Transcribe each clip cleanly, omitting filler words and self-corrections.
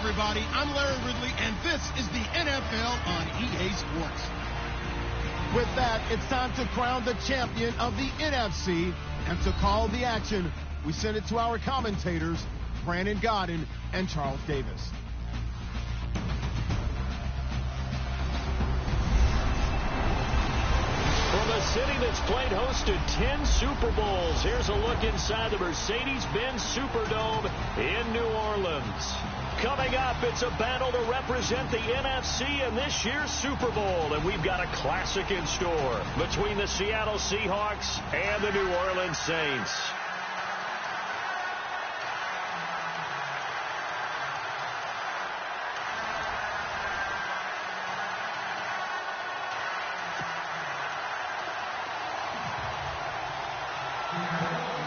everybody. I'm Larry Ridley, and this is the NFL on EA Sports. With that, it's time to crown the champion of the NFC. And to call the action, we send it to our commentators, Brandon Godden and Charles Davis. From a city that's played host to 10 Super Bowls, here's a look inside the Mercedes-Benz Superdome in New Orleans. Coming up, it's a battle to represent the NFC in this year's Super Bowl, and we've got a classic in store between the Seattle Seahawks and the New Orleans Saints.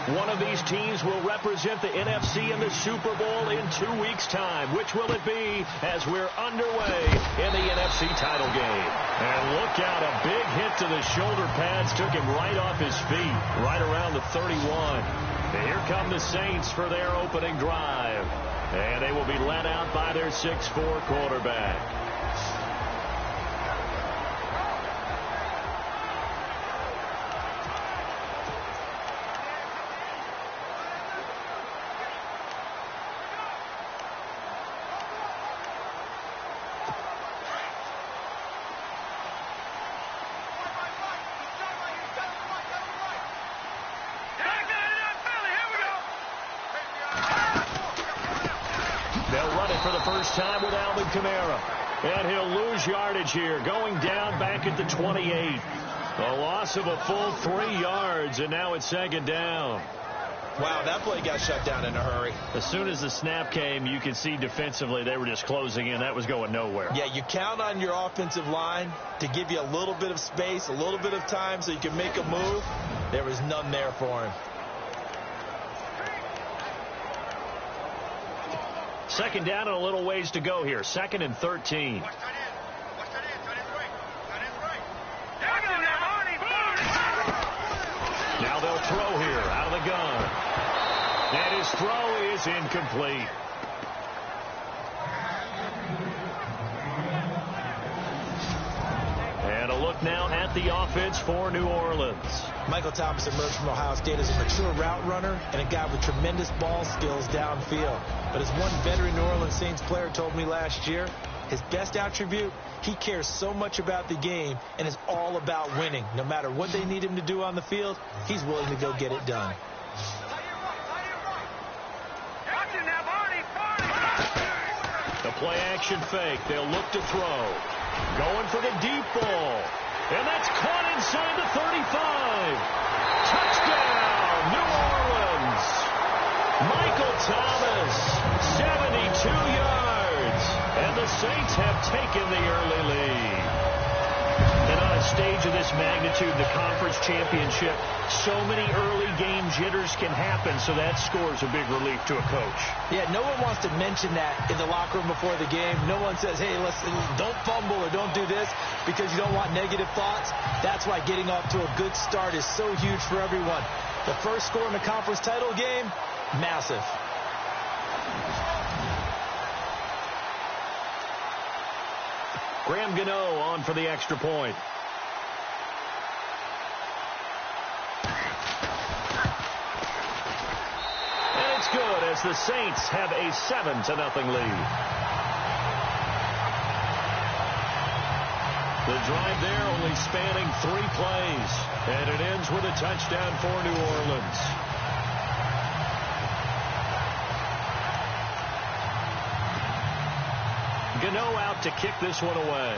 One of these teams will represent the NFC in the Super Bowl in 2 weeks' time. Which will it be as we're underway in the NFC title game? And look out, a big hit to the shoulder pads took him right off his feet, right around the 31. And here come the Saints for their opening drive. And they will be led out by their 6'4" quarterback. Time with Alvin Kamara. And he'll lose yardage here, going down back at the 28. A loss of a full 3 yards, and now it's second down. Wow, that play got shut down in a hurry. As soon as the snap came, you could see defensively they were just closing in. That was going nowhere. Yeah, you count on your offensive line to give you a little bit of space, a little bit of time so you can make a move. There was none there for him. Second down and a little ways to go here. 2nd and 13. Now they'll throw here out of the gun. And his throw is incomplete. And a look now at the offense for New Orleans. Michael Thomas emerged from Ohio State as a mature route runner and a guy with tremendous ball skills downfield. But as one veteran New Orleans Saints player told me last year, his best attribute, he cares so much about the game and is all about winning. No matter what they need him to do on the field, he's willing to go get it done. The play action fake. They'll look to throw. Going for the deep ball. And that's caught inside the 35. Touchdown, New Orleans. Michael Thomas, 72 yards. And the Saints have taken the early lead. And on a stage of this magnitude, the conference championship, so many early game jitters can happen, so that scores a big relief to a coach. Yeah, no one wants to mention that in the locker room before the game. No one says, hey, listen, don't fumble or don't do this because you don't want negative thoughts. That's why getting off to a good start is so huge for everyone. The first score in the conference title game, massive. Graham Gano on for the extra point. And it's good as the Saints have a 7-0 lead. The drive there only spanning 3 plays. And it ends with a touchdown for New Orleans. Gano out to kick this one away.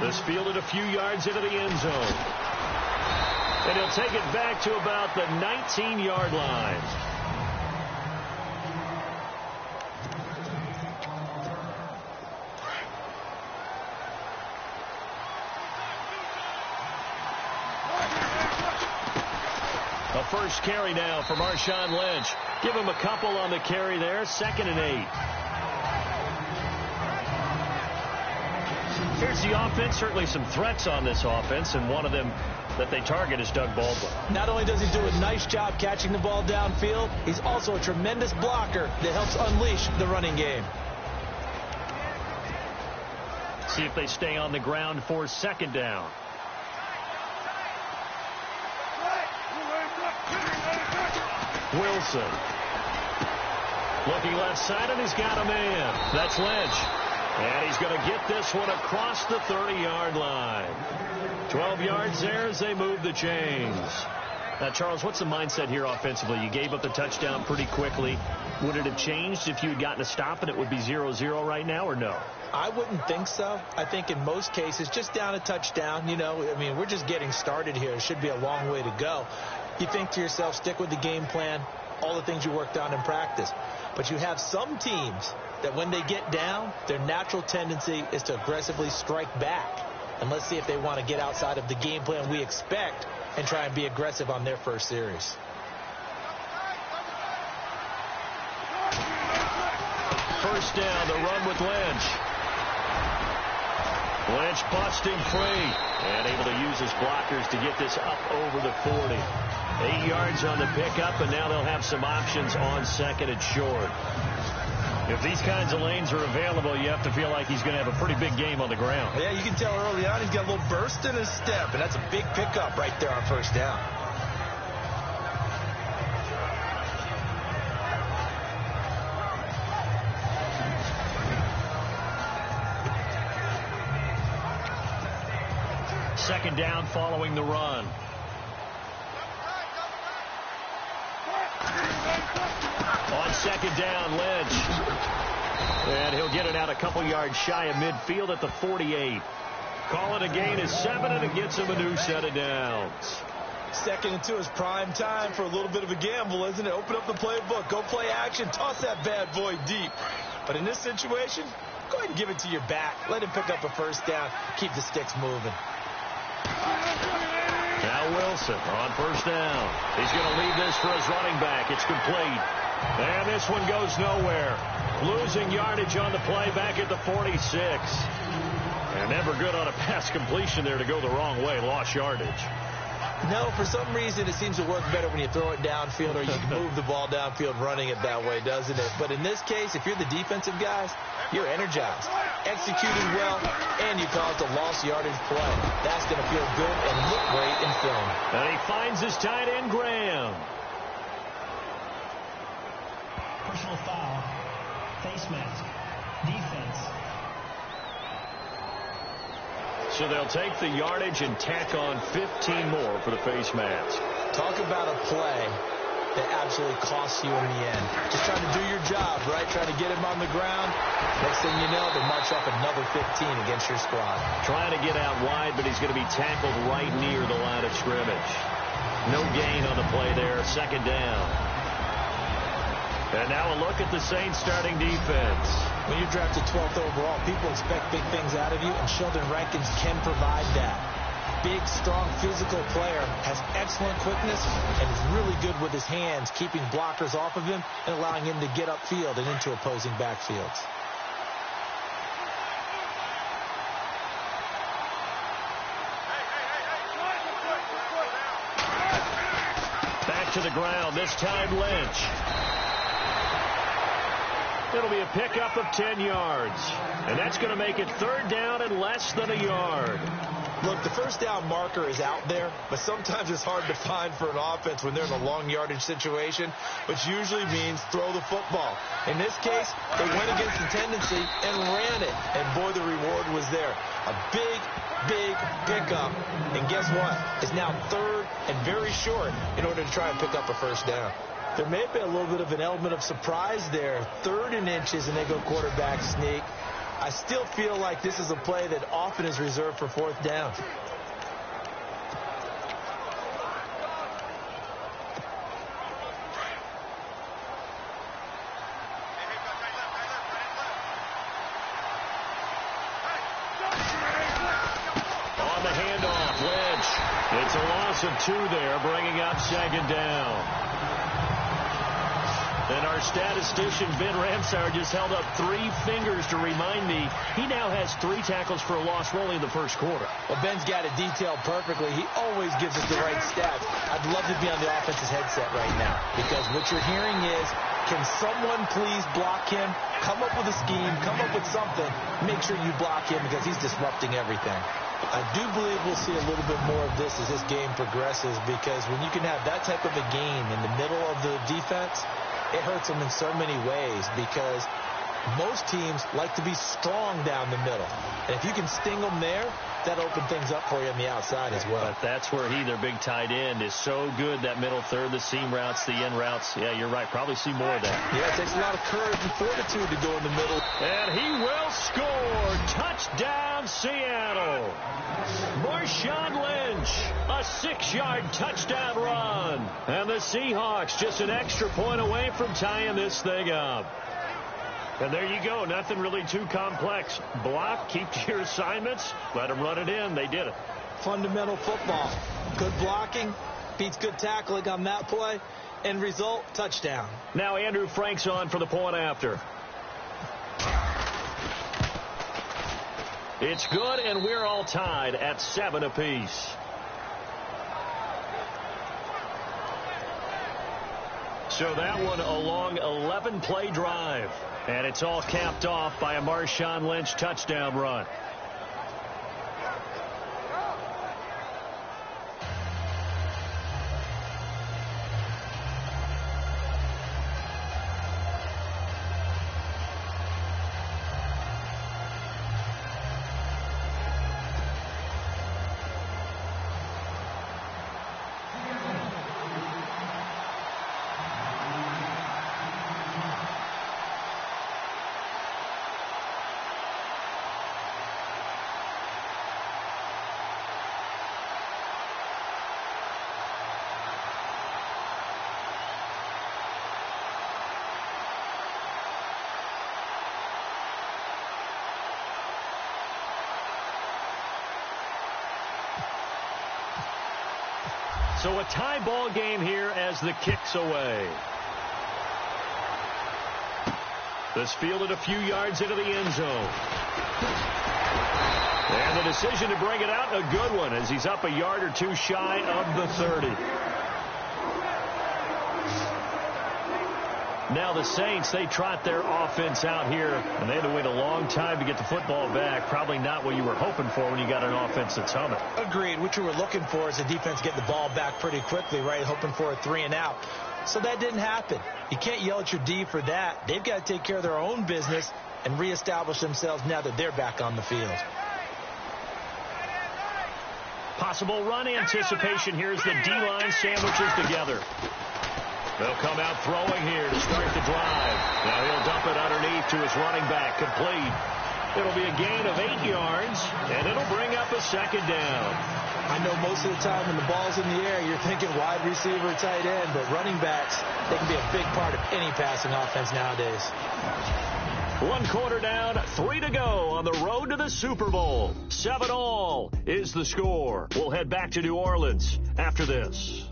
This fielded a few yards into the end zone. And he'll take it back to about the 19-yard line. A first carry now for Marshawn Lynch. Give him a couple on the carry there. 2nd and 8. Here's the offense. Certainly some threats on this offense, and one of them that they target is Doug Baldwin. Not only does he do a nice job catching the ball downfield, he's also a tremendous blocker that helps unleash the running game. See if they stay on the ground for second down. Wilson. Looking left side, and he's got a man. That's Lynch. And he's going to get this one across the 30-yard line. 12 yards there as they move the chains. Now, Charles, what's the mindset here offensively? You gave up the touchdown pretty quickly. Would it have changed if you had gotten a stop and it would be 0-0 right now, or no? I wouldn't think so. I think in most cases, just down a touchdown, you know, I mean, we're just getting started here. It should be a long way to go. You think to yourself, stick with the game plan, all the things you worked on in practice. But you have some teams that when they get down, their natural tendency is to aggressively strike back. And let's see if they want to get outside of the game plan we expect and try and be aggressive on their first series. First down, the run with Lynch. Lynch busting free and able to use his blockers to get this up over the 40. 8 yards on the pickup, and now they'll have some options on second and short. If these kinds of lanes are available, you have to feel like he's going to have a pretty big game on the ground. Yeah, you can tell early on he's got a little burst in his step, and that's a big pickup right there on first down. Second down following the run. On second down, Lynch. And he'll get it out a couple yards shy of midfield at the 48. Call it a gain of 7, and it gets him a new set of downs. Second and 2 is prime time for a little bit of a gamble, isn't it? Open up the playbook, go play action, toss that bad boy deep. But in this situation, go ahead and give it to your back. Let him pick up a first down, keep the sticks moving. Now Wilson on first down. He's going to leave this for his running back. It's complete. And this one goes nowhere. Losing yardage on the play back at the 46. And never good on a pass completion there to go the wrong way. Lost yardage. No, for some reason it seems to work better when you throw it downfield or you move the ball downfield running it that way, doesn't it? But in this case, if you're the defensive guys, you're energized, executing well, and you caused a lost yardage play. That's going to feel good and look great in film. And he finds his tight end, Graham. Personal foul, face mask, defense. So they'll take the yardage and tack on 15 more for the face mask. Talk about a play that absolutely costs you in the end. Just trying to do your job, right? Trying to get him on the ground. Next thing you know, they march off another 15 against your squad. Trying to get out wide, but he's going to be tackled right near the line of scrimmage. No gain on the play there. Second down. And now a look at the Saints starting defense. When you're drafted 12th overall, people expect big things out of you, and Sheldon Rankins can provide that. Big, strong, physical player, has excellent quickness, and is really good with his hands, keeping blockers off of him and allowing him to get upfield and into opposing backfields. Back to the ground, this time Lynch. It'll be a pickup of 10 yards. And that's going to make it third down and less than a yard. Look, the first down marker is out there, but sometimes it's hard to find for an offense when they're in a long yardage situation, which usually means throw the football. In this case, they went against the tendency and ran it. And boy, the reward was there. A big, big pickup. And guess what? It's now third and very short in order to try and pick up a first down. There may have been a little bit of an element of surprise there. 3rd and inches, and they go quarterback sneak. I still feel like this is a play that often is reserved for 4th down. On the handoff, Lynch. It's a loss of 2 there, bringing up second down. And And our statistician, Ben Ramsauer, just held up 3 fingers to remind me he now has 3 tackles for a loss only in the first quarter. Well, Ben's got it detailed perfectly. He always gives us the right stats. I'd love to be on the offense's headset right now because what you're hearing is, can someone please block him? Come up with a scheme. Come up with something. Make sure you block him because he's disrupting everything. I do believe we'll see a little bit more of this as this game progresses because when you can have that type of a game in the middle of the defense, it hurts them in so many ways because most teams like to be strong down the middle. And if you can sting them there, that opens things up for you on the outside as well. But that's where their big tight end, is so good, that middle third, the seam routes, the end routes. Yeah, you're right. Probably see more of that. Yeah, it takes a lot of courage and fortitude to go in the middle. And he will score. Touchdown, Seattle. Marshawn Lynch, a 6-yard touchdown run. And the Seahawks just an extra point away from tying this thing up. And there you go. Nothing really too complex. Block, keep to your assignments, let them run it in. They did it. Fundamental football. Good blocking beats good tackling on that play. End result, touchdown. Now Andrew Frank's on for the point after. It's good, and we're all tied at 7 apiece. So that one a long 11-play drive. And it's all capped off by a Marshawn Lynch touchdown run. So a tie ball game here as the kick's away. This fielded a few yards into the end zone. And the decision to bring it out, a good one, as he's up a yard or 2 shy of the 30. Now the Saints, they trot their offense out here, and they had to wait a long time to get the football back. Probably not what you were hoping for when you got an offense that's humming. Agreed. What you were looking for is the defense getting the ball back pretty quickly, right? Hoping for a 3 and out. So that didn't happen. You can't yell at your D for that. They've got to take care of their own business and reestablish themselves now that they're back on the field. Possible run anticipation. Here's the D-line sandwiches together. They'll come out throwing here to start the drive. Now he'll dump it underneath to his running back. Complete. It'll be a gain of 8 yards, and it'll bring up a 2nd down. I know most of the time when the ball's in the air, you're thinking wide receiver, tight end, but running backs, they can be a big part of any passing offense nowadays. 1 quarter down, 3 to go on the road to the Super Bowl. 7-all is the score. We'll head back to New Orleans after this.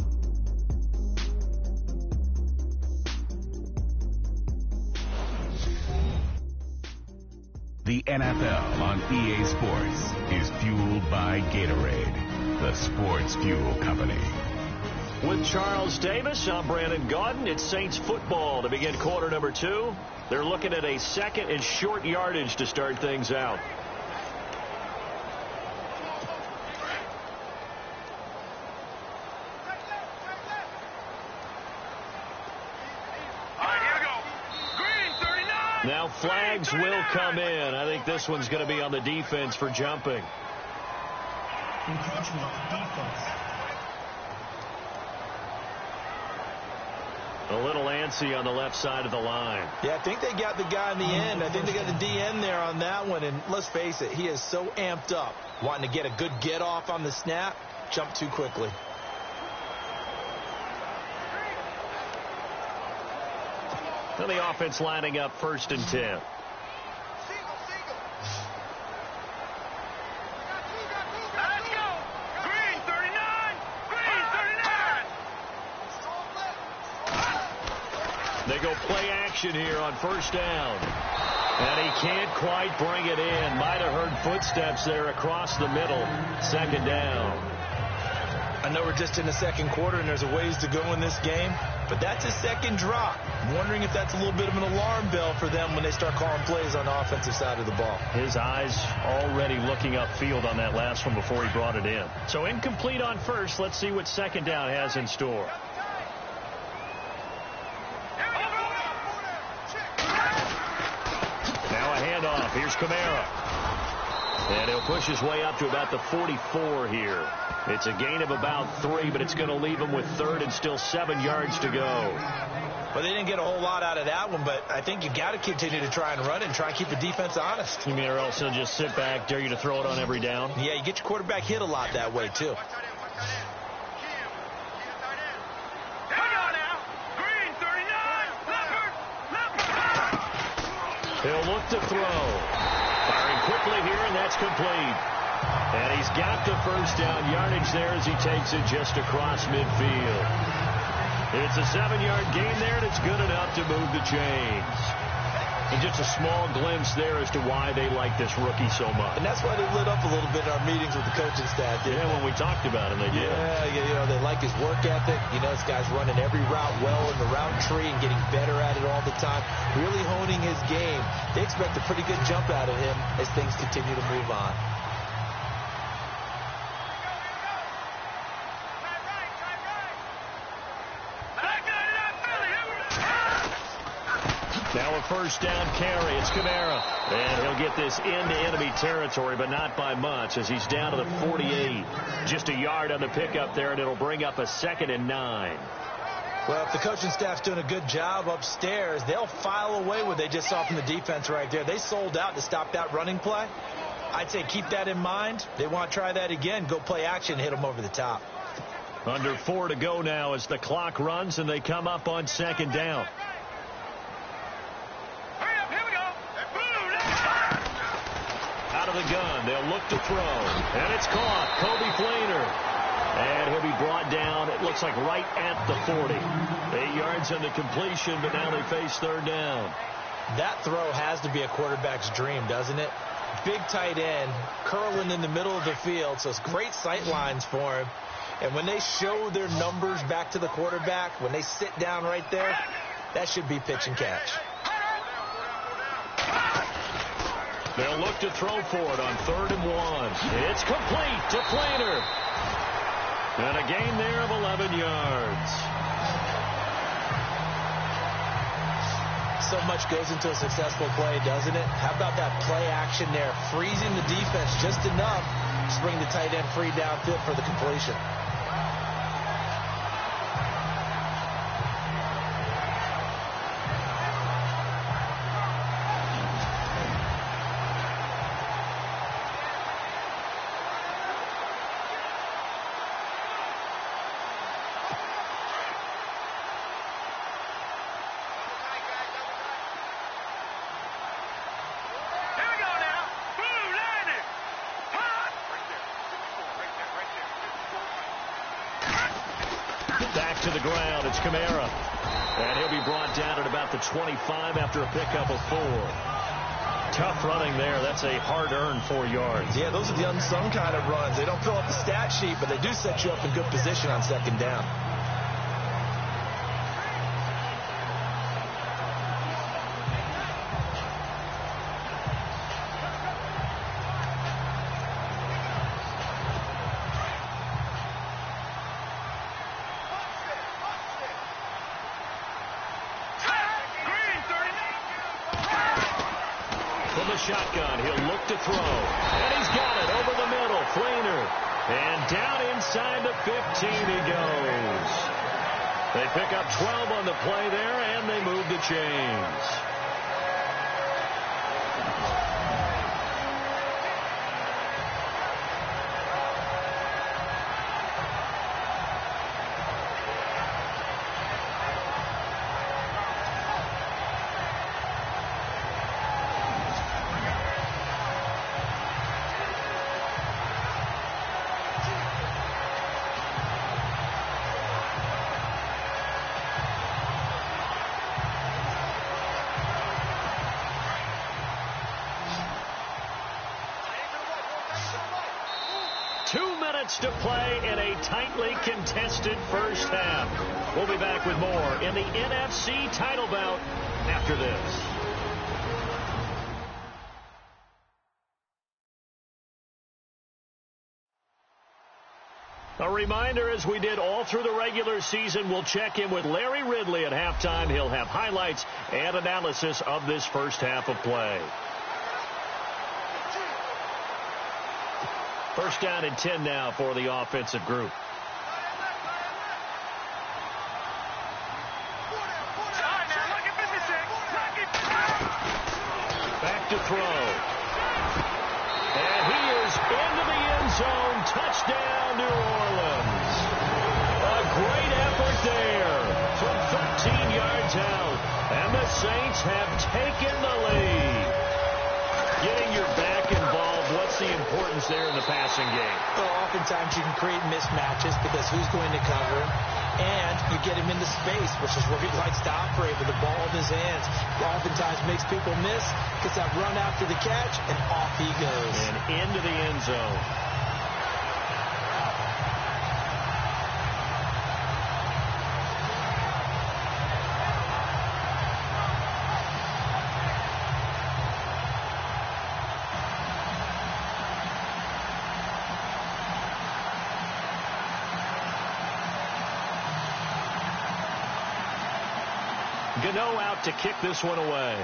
The NFL on EA Sports is fueled by Gatorade, the sports fuel company. With Charles Davis, I'm Brandon Gaudin. It's Saints football to begin quarter number 2. They're looking at a 2nd and short yardage to start things out. Now flags will come in. I think this one's going to be on the defense for jumping. Encroachment defense. A little antsy on the left side of the line. Yeah, I think they got the guy in the end. I think they got the DN there on that one. And let's face it, he is so amped up, wanting to get a good get off on the snap, jump too quickly. And the offense lining up 1st and 10. They go play action here on first down. And he can't quite bring it in. Might have heard footsteps there across the middle. Second down. I know we're just in the second quarter and there's a ways to go in this game, but that's his second drop. I'm wondering if that's a little bit of an alarm bell for them when they start calling plays on the offensive side of the ball. His eyes already looking upfield on that last one before he brought it in. So incomplete on first. Let's see what second down has in store. Now a handoff. Here's Kamara. And he'll push his way up to about the 44 here. It's a gain of about 3, but it's going to leave him with third and still 7 yards to go. Well, they didn't get a whole lot out of that one, but I think you got to continue to try and run it and try and keep the defense honest. You mean or else he'll just sit back, dare you to throw it on every down? Yeah, you get your quarterback hit a lot that way, too. He'll look to throw. Firing quickly here, and that's complete. And he's got the first down yardage there as he takes it just across midfield. It's a 7-yard gain there, and it's good enough to move the chains. And just a small glimpse there as to why they like this rookie so much. And that's why they lit up a little bit in our meetings with the coaching staff. Yeah, when we talked about him, they did. Yeah, you know, they like his work ethic. You know, this guy's running every route well in the route tree and getting better at it all the time. Really honing his game. They expect a pretty good jump out of him as things continue to move on. Now a first down carry. It's Kamara. And he'll get this into enemy territory, but not by much as he's down to the 48. Just a yard on the pickup there, and it'll bring up a 2nd and 9. Well, if the coaching staff's doing a good job upstairs, they'll file away what they just saw from the defense right there. They sold out to stop that running play. I'd say keep that in mind. They want to try that again. Go play action, hit them over the top. Under 4 to go now as the clock runs, and they come up on 2nd down. Out of the gun, they'll look to throw, and it's caught. Kobe Flainer, and he'll be brought down, it looks like right at the 40. 8 yards on the completion, but now they face third down. That throw has to be a quarterback's dream, doesn't it? Big tight end, curling in the middle of the field, so it's great sight lines for him. And when they show their numbers back to the quarterback, when they sit down right there, that should be pitch and catch. They'll look to throw for it on 3rd and 1. It's complete to Flainer. And a gain there of 11 yards. So much goes into a successful play, doesn't it? How about that play action there? Freezing the defense just enough to bring the tight end free downfield for the completion. Back to the ground, it's Kamara. And he'll be brought down at about the 25 after a pickup of 4. Tough running there. That's a hard-earned 4 yards. Yeah, those are the unsung kind of runs. They don't fill up the stat sheet, but they do set you up in good position on 2nd down. Shotgun, he'll look to throw, and he's got it over the middle. Flainer, and down inside the 15 he goes. They pick up 12 on the play there, and they move the chains. minutes to play in a tightly contested first half. We'll be back with more in the NFC title bout after this. A reminder, as we did all through the regular season, we'll check in with Larry Ridley at halftime. He'll have highlights and analysis of this first half of play. First down and 10 now for the offensive group. Back to throw. And he is into the end zone. Touchdown, New Orleans. A great effort there from 13 yards out. And the Saints have taken the lead. Getting your back involved, what's the importance there in the passing game? Well, oftentimes you can create mismatches because who's going to cover him? And you get him into space, which is where he likes to operate with the ball in his hands. He oftentimes makes people miss, gets that run after the catch, and off he goes. And into the end zone. Gano out to kick this one away.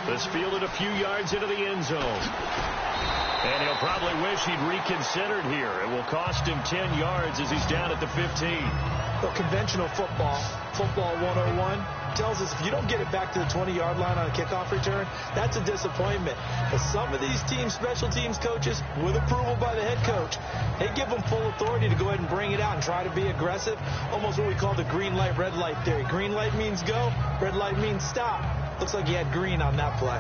This fielded a few yards into the end zone. And he'll probably wish he'd reconsidered here. It will cost him 10 yards as he's down at the 15. Well, conventional football 101, tells us if you don't get it back to the 20-yard line on a kickoff return, that's a disappointment. But some of these teams, special teams coaches, with approval by the head coach, they give them full authority to go ahead and bring it out and try to be aggressive. Almost what we call the green light, red light theory. Green light means go, red light means stop. Looks like he had green on that play.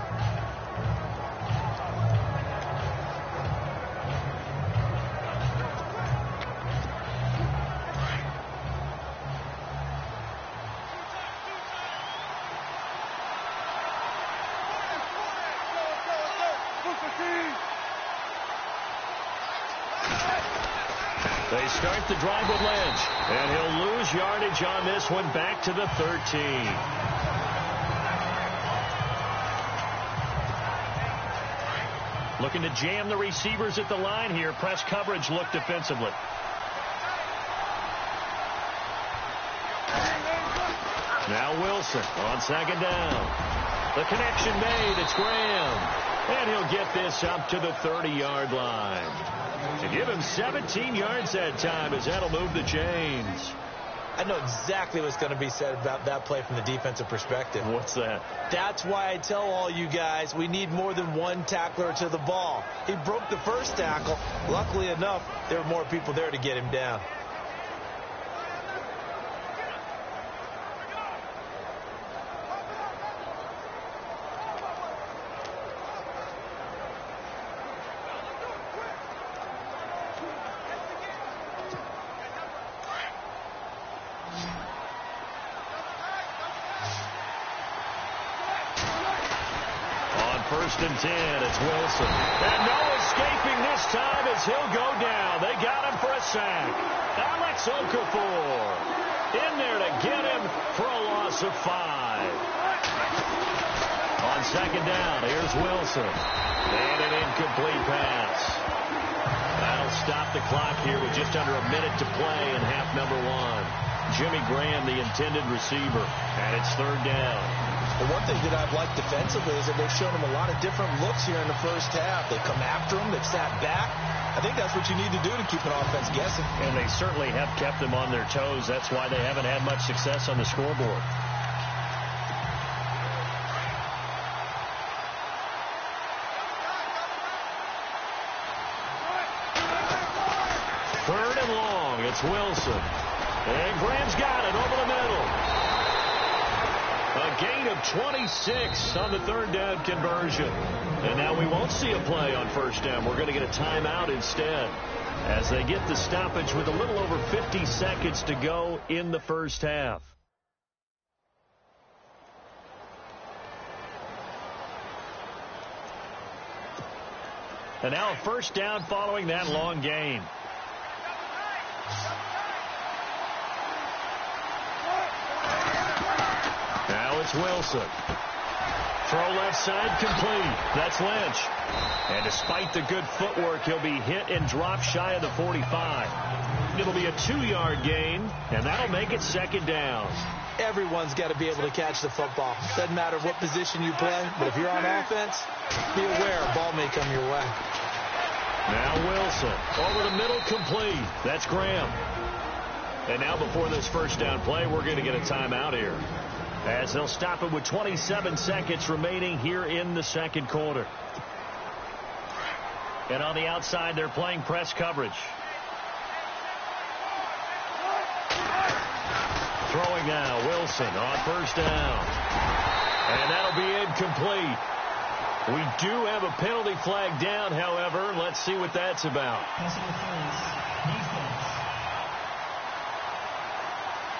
They start the drive with Lynch, and he'll lose yardage on this one back to the 13. Looking to jam the receivers at the line here. Press coverage look defensively. Now Wilson on second down. The connection made. It's Graham. And he'll get this up to the 30-yard line. To give him 17 yards that time, as that'll move the chains. I know exactly what's going to be said about that play from the defensive perspective. What's that? That's why I tell all you guys we need more than one tackler to the ball. He broke the first tackle. Luckily enough, there were more people there to get him down. First and 10, it's Wilson. And no escaping this time as he'll go down. They got him for a sack. Alex Okafor in there to get him for a loss of 5. On second down, here's Wilson. And an incomplete pass. That'll stop the clock here with just under a minute to play in half number 1. Jimmy Graham, the intended receiver, and it's third down. The one thing that I've liked defensively is that they've shown him a lot of different looks here in the first half. They've come after him. They've sat back. I think that's what you need to do to keep an offense guessing. And they certainly have kept them on their toes. That's why they haven't had much success on the scoreboard. Third and long. It's Wilson. And Graham's got it over the middle. A gain of 26 on the third down conversion. And now we won't see a play on first down. We're going to get a timeout instead as they get the stoppage with a little over 50 seconds to go in the first half. And now a first down following that long gain. Now it's Wilson. Throw left side complete. That's Lynch. And despite the good footwork, he'll be hit and drop shy of the 45. It'll be a 2-yard gain, and that'll make it second down. Everyone's got to be able to catch the football. Doesn't matter what position you play, but if you're on offense, be aware a ball may come your way. Now Wilson. Over the middle, complete. That's Graham. And now before this first down play, we're going to get a timeout here, as they'll stop it with 27 seconds remaining here in the second quarter. And on the outside, they're playing press coverage. Throwing now, Wilson on first down. And that'll be incomplete. We do have a penalty flag down, however. Let's see what that's about. Pass interference.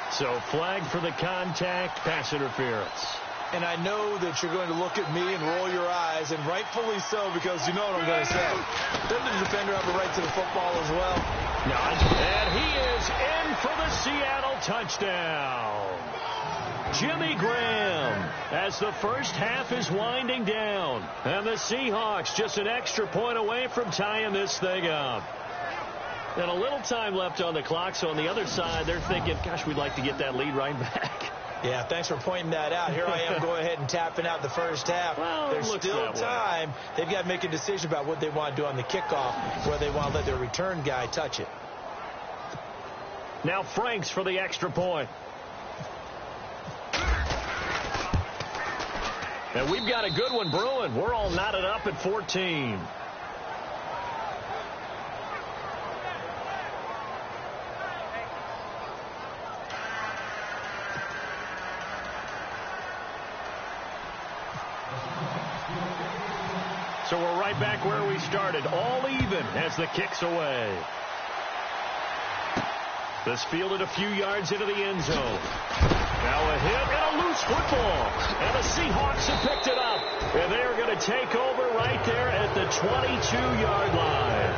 Defense. So flag for the contact, pass interference. And I know that you're going to look at me and roll your eyes, and rightfully so, because you know what I'm going to say. Doesn't the defender have a right to the football as well? No, and he is in for the Seattle touchdown. Jimmy Graham, as the first half is winding down. And the Seahawks just an extra point away from tying this thing up. And a little time left on the clock, so on the other side, they're thinking, gosh, we'd like to get that lead right back. Yeah, thanks for pointing that out. Here I am going ahead and tapping out the first half. Well, there's still time. They've got to make a decision about what they want to do on the kickoff, whether they want to let their return guy touch it. Now Franks for the extra point. And we've got a good one brewing. We're all knotted up at 14. So we're right back where we started, all even as the kick's away. This fielded a few yards into the end zone. Now a hit and a loose football. And the Seahawks have picked it up. And they are going to take over right there at the 22-yard line.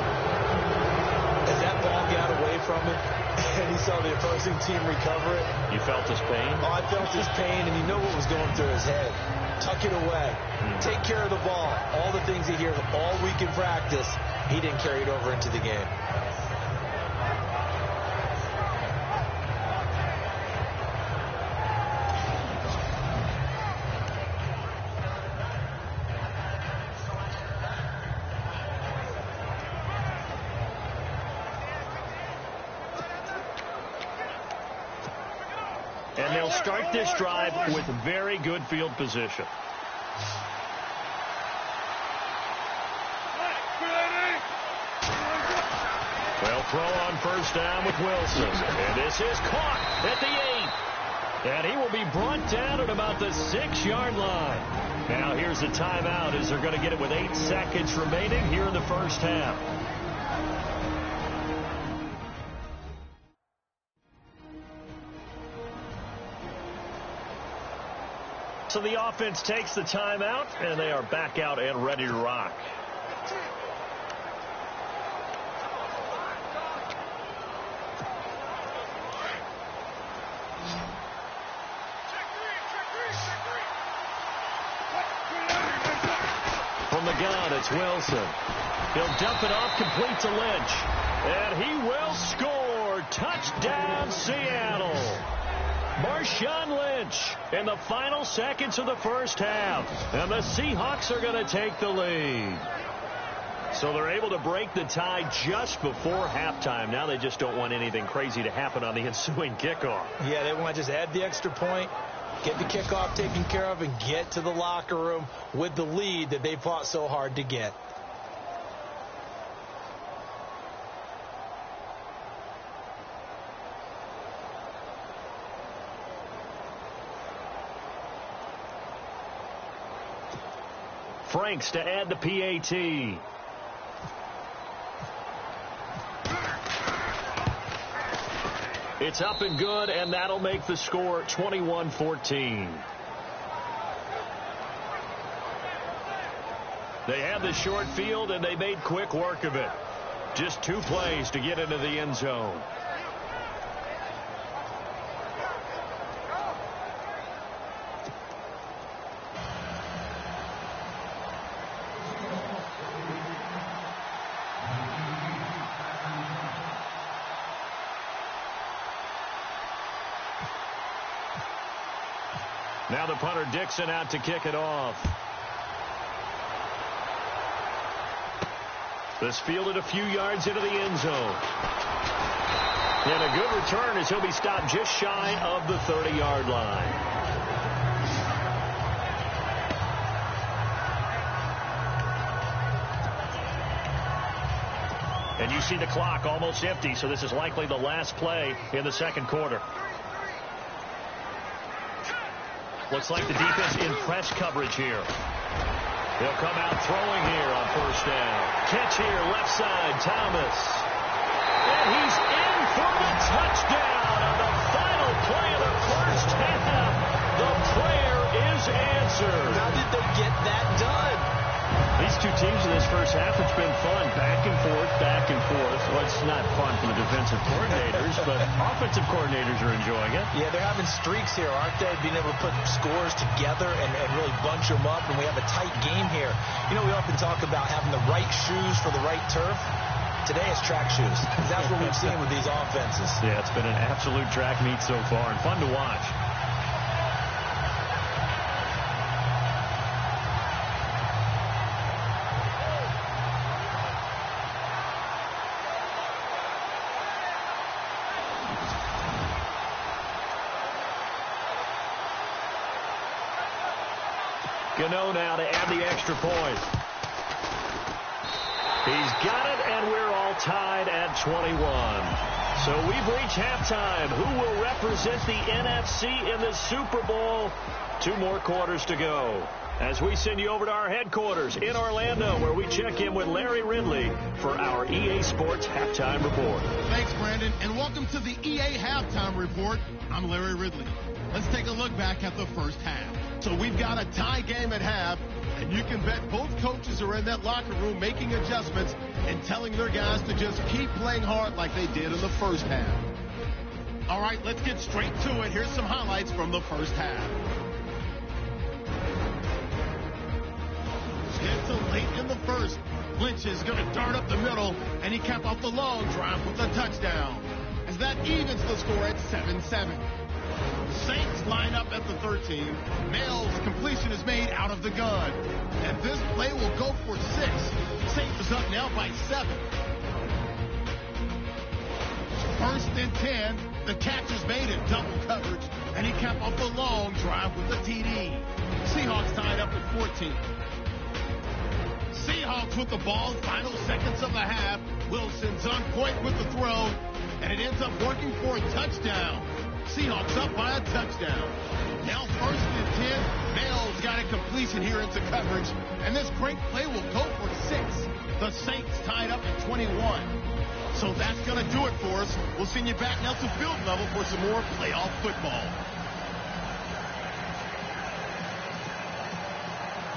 As that ball got away from him, and he saw the opposing team recover it. You felt his pain? Oh, I felt his pain, and you know what was going through his head. Tuck it away. Take care of the ball. All the things he hears all week in practice, he didn't carry it over into the game. And they'll start this drive with very good field position. They'll throw on first down with Wilson. And this is caught at the 8. And he will be brought down at about the 6-yard line. Now here's a timeout as they're going to get it with 8 seconds remaining here in the first half. So the offense takes the timeout, and they are back out and ready to rock. From the gun, it's Wilson. He'll dump it off complete to Lynch. And he will score. Touchdown, Seattle. Marshawn Lynch in the final seconds of the first half. And the Seahawks are going to take the lead. So they're able to break the tie just before halftime. Now they just don't want anything crazy to happen on the ensuing kickoff. Yeah, they want to just add the extra point, get the kickoff taken care of, and get to the locker room with the lead that they fought so hard to get. Franks to add the PAT. It's up and good, and that'll make the score 21-14. They had the short field, and they made quick work of it. Just 2 plays to get into the end zone. Now the punter Dixon out to kick it off. This fielded a few yards into the end zone. And a good return as he'll be stopped just shy of the 30-yard line. And you see the clock almost empty, so this is likely the last play in the second quarter. Looks like the defense in press coverage here. They'll come out throwing here on first down. Catch here, left side, Thomas. And he's in for the touchdown on the final play of the first half. The prayer is answered. How did they get that done? These two teams in this first half, it's been fun. Back and forth, back and forth. Well, it's not fun for the defensive coordinators, but offensive coordinators are enjoying it. Yeah, they're having streaks here, aren't they? Being able to put scores together and really bunch them up, and we have a tight game here. You know, we often talk about having the right shoes for the right turf. Today it's track shoes. That's what we've seen with these offenses. Yeah, it's been an absolute track meet so far, and fun to watch. Gano now to add the extra point. He's got it, and we're all tied at 21. So we've reached halftime. Who will represent the NFC in the Super Bowl? 2 more quarters to go as we send you over to our headquarters in Orlando, where we check in with Larry Ridley for our EA Sports Halftime Report. Thanks, Brandon, and welcome to the EA Halftime Report. I'm Larry Ridley. Let's take a look back at the first half. So we've got a tie game at half, and you can bet both coaches are in that locker room making adjustments and telling their guys to just keep playing hard like they did in the first half. All right, let's get straight to it. Here's some highlights from the first half. Get to late in the first. Lynch is going to dart up the middle, and he capped off the long drive with a touchdown. As that evens the score at 7-7. Saints line up at the 13. Nails completion is made out of the gun. And this play will go for 6. Saints is up now by 7. First and 10. The catch is made in double coverage. And he capped off the long drive with the TD. Seahawks tied up at 14. Seahawks with the ball. Final seconds of the half. Wilson's on point with the throw. And it ends up working for a touchdown. Seahawks up by a touchdown. Now first and 10. Nails got a completion here into coverage. And this great play will go for 6. The Saints tied up at 21. So that's going to do it for us. We'll send you back now to field level for some more playoff football.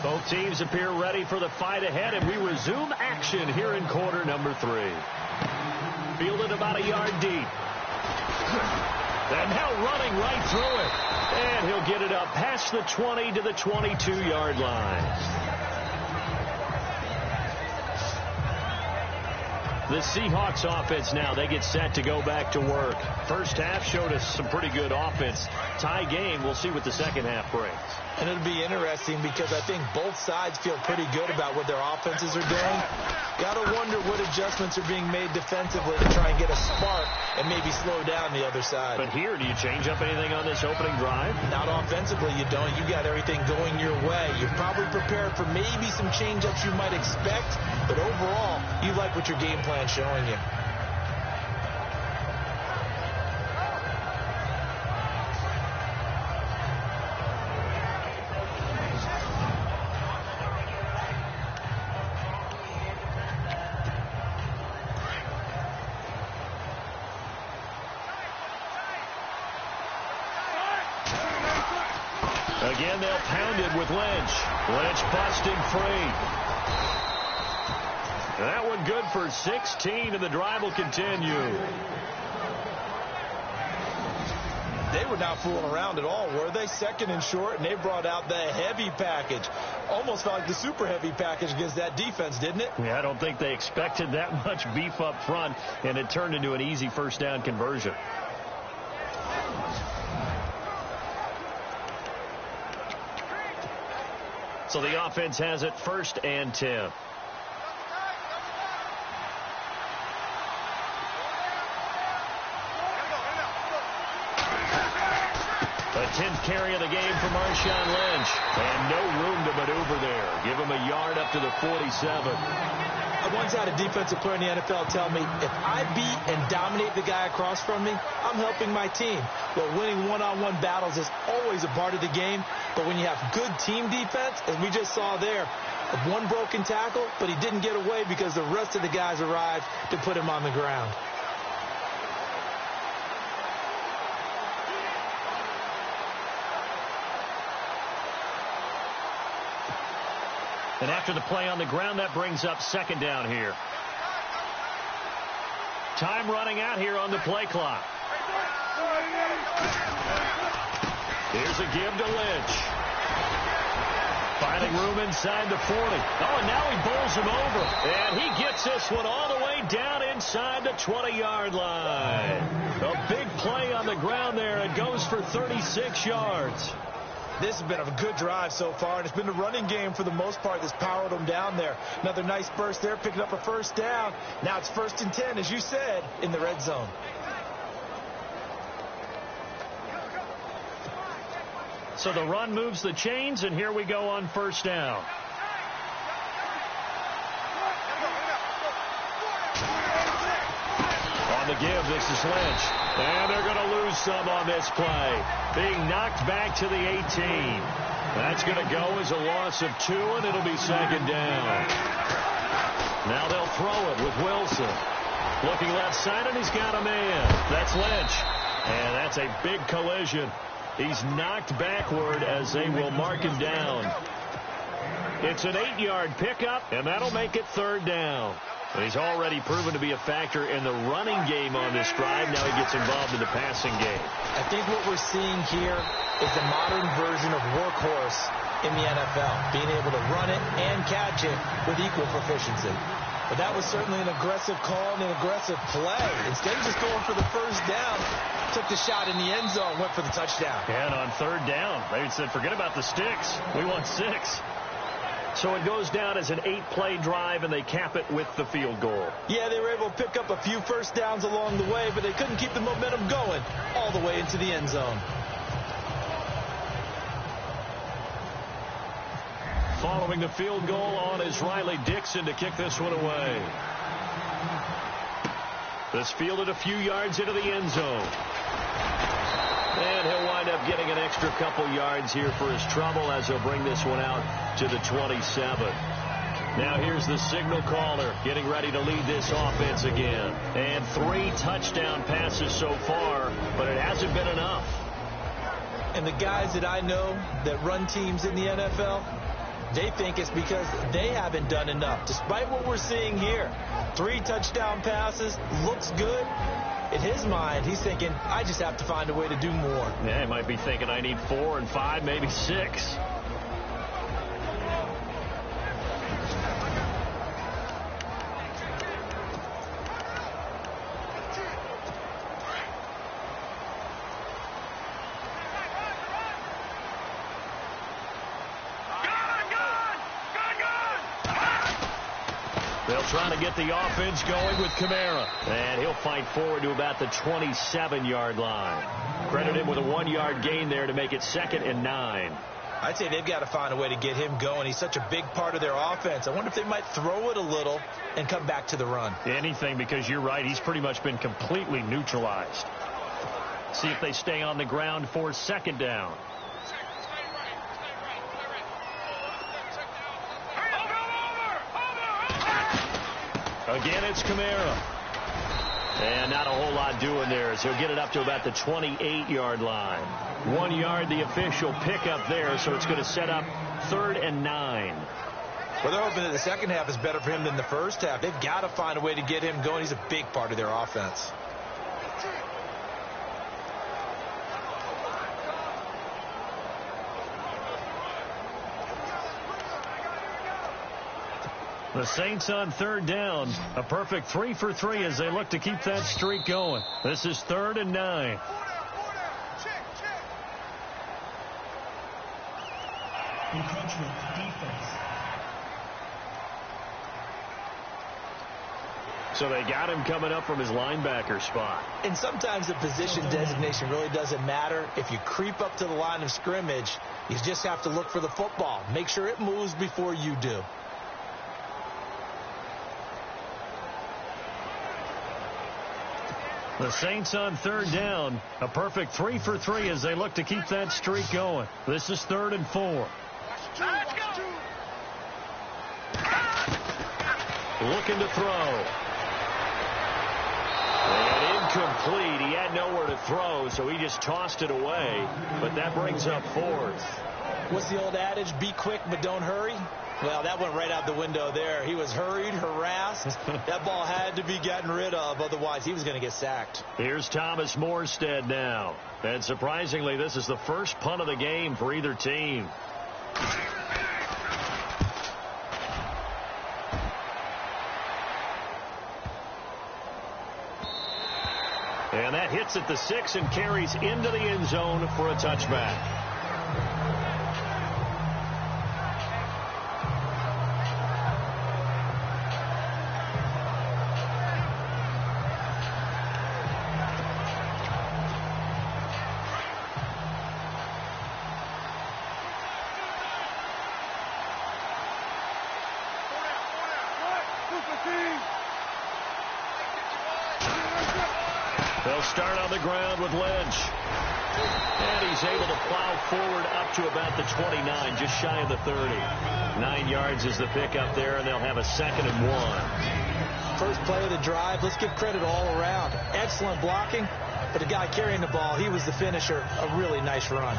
Both teams appear ready for the fight ahead, and we resume action here in quarter number 3. Fielded about a yard deep. And now running right through it. And he'll get it up past the 20 to the 22-yard line. The Seahawks offense now, they get set to go back to work. First half showed us some pretty good offense. Tie game, we'll see what the second half brings. And it'll be interesting because I think both sides feel pretty good about what their offenses are doing. Got to wonder what adjustments are being made defensively to try and get a spark and maybe slow down the other side. But here, do you change up anything on this opening drive? Not offensively, you don't. You got everything going your way. You're probably prepared for maybe some change-ups you might expect, but overall, you like what your game plan's showing you. Again, they'll pound it with Lynch. Lynch busting free. That one good for 16, and the drive will continue. They were not fooling around at all, were they? Second and short, and they brought out the heavy package. Almost felt like the super heavy package against that defense, didn't it? Yeah, I don't think they expected that much beef up front, and it turned into an easy first down conversion. So the offense has it 1st and 10. The 10th carry of the game for Marshawn Lynch. And no room to maneuver there. Give him a yard up to the 47. I once had a defensive player in the NFL tell me, if I beat and dominate the guy across from me, I'm helping my team. Well, winning one-on-one battles is always a part of the game. But when you have good team defense, as we just saw there, one broken tackle, but he didn't get away because the rest of the guys arrived to put him on the ground. And after the play on the ground, that brings up 2nd down here. Time running out here on the play clock. Here's a give to Lynch. Finding room inside the 40. Oh, and now he bowls him over. And he gets this one all the way down inside the 20-yard line. A big play on the ground there. It goes for 36 yards. This has been a good drive so far, and it's been the running game for the most part that's powered them down there. Another nice burst there, picking up a 1st down. Now it's 1st and 10, as you said, in the red zone. So the run moves the chains, and here we go on 1st down. On the give, this is Lynch. And they're going to lose some on this play. Being knocked back to the 18. That's going to go as a loss of 2, and it'll be 2nd down. Now they'll throw it with Wilson. Looking left side, and he's got a man. That's Lynch. And that's a big collision. He's knocked backward as they will mark him down. It's an 8-yard pickup, and that'll make it 3rd down. And he's already proven to be a factor in the running game on this drive. Now he gets involved in the passing game. I think what we're seeing here is the modern version of workhorse in the NFL, being able to run it and catch it with equal proficiency. But that was certainly an aggressive call and an aggressive play. Instead of just going for the 1st down, took the shot in the end zone, went for the touchdown. And on 3rd down, they said, forget about the sticks. We want 6. So it goes down as an 8-play drive, and they cap it with the field goal. Yeah, they were able to pick up a few 1st downs along the way, but they couldn't keep the momentum going all the way into the end zone. Following the field goal on is Riley Dixon to kick this one away. This fielded a few yards into the end zone. And he'll wind up getting an extra couple yards here for his trouble as he'll bring this one out to the 27. Now here's the signal caller getting ready to lead this offense again. And 3 touchdown passes so far, but it hasn't been enough. And the guys that I know that run teams in the NFL, they think it's because they haven't done enough. Despite what we're seeing here, 3 touchdown passes, looks good. In his mind, he's thinking, I just have to find a way to do more. Yeah, he might be thinking, I need 4 and 5, maybe 6. They'll try to get the offense going with Kamara. And he'll fight forward to about the 27-yard line. Credit him with a 1-yard gain there to make it 2nd and 9. I'd say they've got to find a way to get him going. He's such a big part of their offense. I wonder if they might throw it a little and come back to the run. Anything, because you're right. He's pretty much been completely neutralized. See if they stay on the ground for 2nd down. Again, it's Kamara. And not a whole lot doing there, so he'll get it up to about the 28-yard line. 1 yard, the official pickup there, so it's going to set up 3rd and 9. Well, they're hoping that the second half is better for him than the first half. They've got to find a way to get him going. He's a big part of their offense. The Saints on 3rd down. A perfect 3 for 3 as they look to keep that streak going. This is 3rd and 9. The Patriots defense. So they got him coming up from his linebacker spot. And sometimes the position designation really doesn't matter. If you creep up to the line of scrimmage, you just have to look for the football. Make sure it moves before you do. The Saints on 3rd down. A perfect 3 for 3 as they look to keep that streak going. This is 3rd and 4. Looking to throw. And incomplete. He had nowhere to throw, so he just tossed it away. But that brings up 4th. What's the old adage? Be quick, but don't hurry. Well, that went right out the window there. He was hurried, harassed. That ball had to be gotten rid of, otherwise he was going to get sacked. Here's Thomas Morstead now. And surprisingly, this is the first punt of the game for either team. And that hits at the 6 and carries into the end zone for a touchback. They'll start on the ground with Lynch. And he's able to plow forward up to about the 29, just shy of the 30. 9 yards is the pickup there, and they'll have a 2nd and 1. First play of the drive, let's give credit all around. Excellent blocking, but the guy carrying the ball, he was the finisher. A really nice run.